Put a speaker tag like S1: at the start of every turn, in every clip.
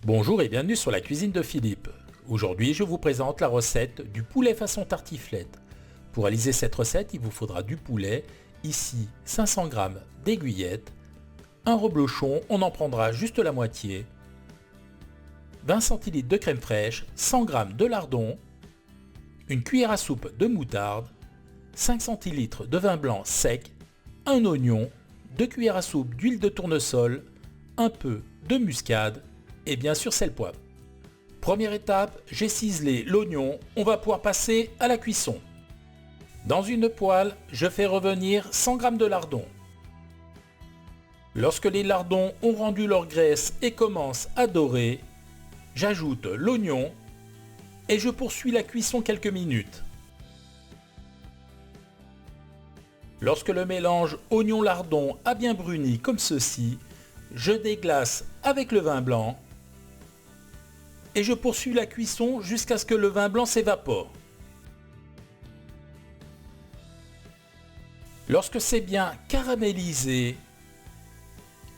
S1: Bonjour et bienvenue sur la cuisine de Philippe. Aujourd'hui, je vous présente la recette du poulet façon tartiflette. Pour réaliser cette recette, il vous faudra du poulet, ici 500 g d'aiguillettes, un reblochon, on en prendra juste la moitié, 20 cl de crème fraîche, 100 g de lardons, une cuillère à soupe de moutarde, 5 cl de vin blanc sec, un oignon, 2 cuillères à soupe d'huile de tournesol, un peu de muscade et bien sûr sel poivre. Première étape, j'ai ciselé l'oignon, on va pouvoir passer à la cuisson. Dans une poêle, je fais revenir 100 g de lardons. Lorsque les lardons ont rendu leur graisse et commencent à dorer, j'ajoute l'oignon et je poursuis la cuisson quelques minutes. Lorsque le mélange oignon-lardon a bien bruni comme ceci, je déglace avec le vin blanc et je poursuis la cuisson jusqu'à ce que le vin blanc s'évapore. Lorsque c'est bien caramélisé,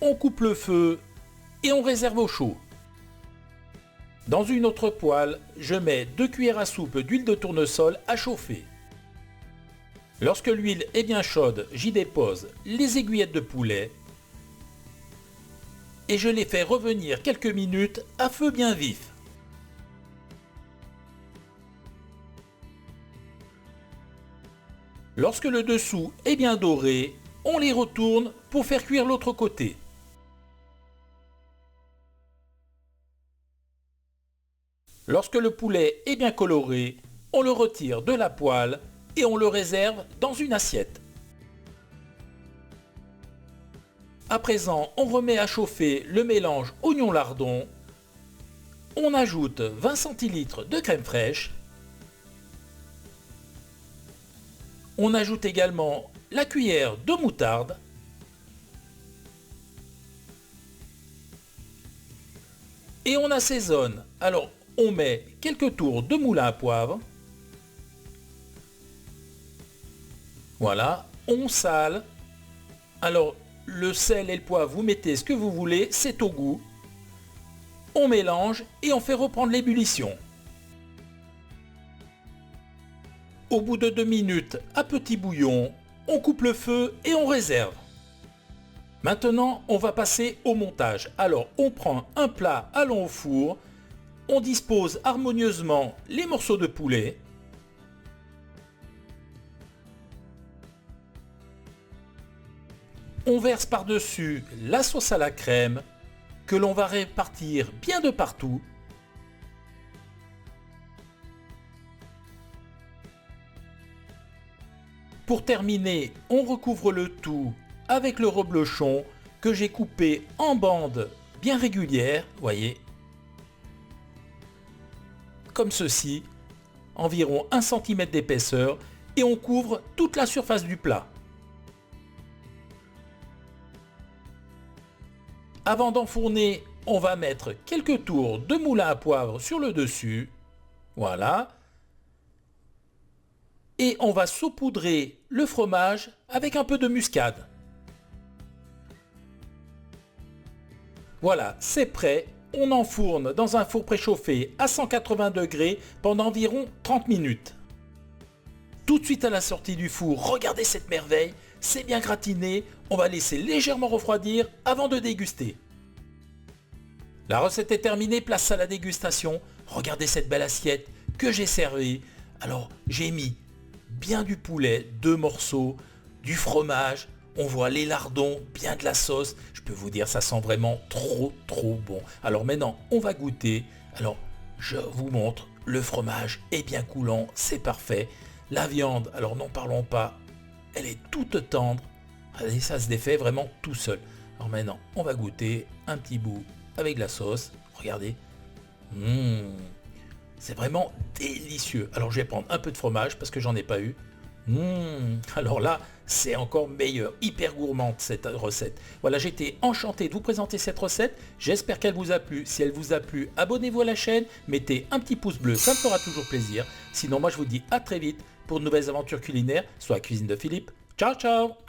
S1: on coupe le feu et on réserve au chaud. Dans une autre poêle, je mets 2 cuillères à soupe d'huile de tournesol à chauffer. Lorsque l'huile est bien chaude, j'y dépose les aiguillettes de poulet et je les fais revenir quelques minutes à feu bien vif. Lorsque le dessous est bien doré, on les retourne pour faire cuire l'autre côté. Lorsque le poulet est bien coloré, on le retire de la poêle et on le réserve dans une assiette. À présent, on remet à chauffer le mélange oignon-lardon. On ajoute 20 cl de crème fraîche. On ajoute également la cuillère de moutarde. Et on assaisonne. Alors, on met quelques tours de moulin à poivre. Voilà, on sale. Alors, le sel et le poivre, vous mettez ce que vous voulez, c'est au goût. On mélange et on fait reprendre l'ébullition. Au bout de 2 minutes à petit bouillon, on coupe le feu et on réserve. Maintenant, on va passer au montage. Alors, on prend un plat allant au four, on dispose harmonieusement les morceaux de poulet. On verse par-dessus la sauce à la crème que l'on va répartir bien de partout. Pour terminer, on recouvre le tout avec le reblochon que j'ai coupé en bandes bien régulières, voyez, comme ceci, environ 1 cm d'épaisseur, et on couvre toute la surface du plat. Avant d'enfourner, on va mettre quelques tours de moulin à poivre sur le dessus, voilà. Et on va saupoudrer le fromage avec un peu de muscade. Voilà, c'est prêt. On enfourne dans un four préchauffé à 180 degrés pendant environ 30 minutes. Tout de suite à la sortie du four, regardez cette merveille, c'est bien gratiné. On va laisser légèrement refroidir avant de déguster. La recette est terminée, place à la dégustation. Regardez cette belle assiette que j'ai servie. Alors, j'ai mis bien du poulet, 2 morceaux, du fromage, on voit les lardons, bien de la sauce. Je peux vous dire, ça sent vraiment trop bon. Alors maintenant, on va goûter. Alors, je vous montre, le fromage est bien coulant, c'est parfait. La viande, alors n'en parlons pas, elle est toute tendre. Allez, ça se défait vraiment tout seul. Alors maintenant, on va goûter un petit bout avec de la sauce. Regardez. C'est vraiment délicieux. Alors je vais prendre un peu de fromage parce que j'en ai pas eu. Alors là, c'est encore meilleur. Hyper gourmande cette recette. Voilà, j'étais enchanté de vous présenter cette recette. J'espère qu'elle vous a plu. Si elle vous a plu, abonnez-vous à la chaîne. Mettez un petit pouce bleu, ça me fera toujours plaisir. Sinon, moi je vous dis à très vite pour de nouvelles aventures culinaires sur la cuisine de Philippe. Ciao, ciao!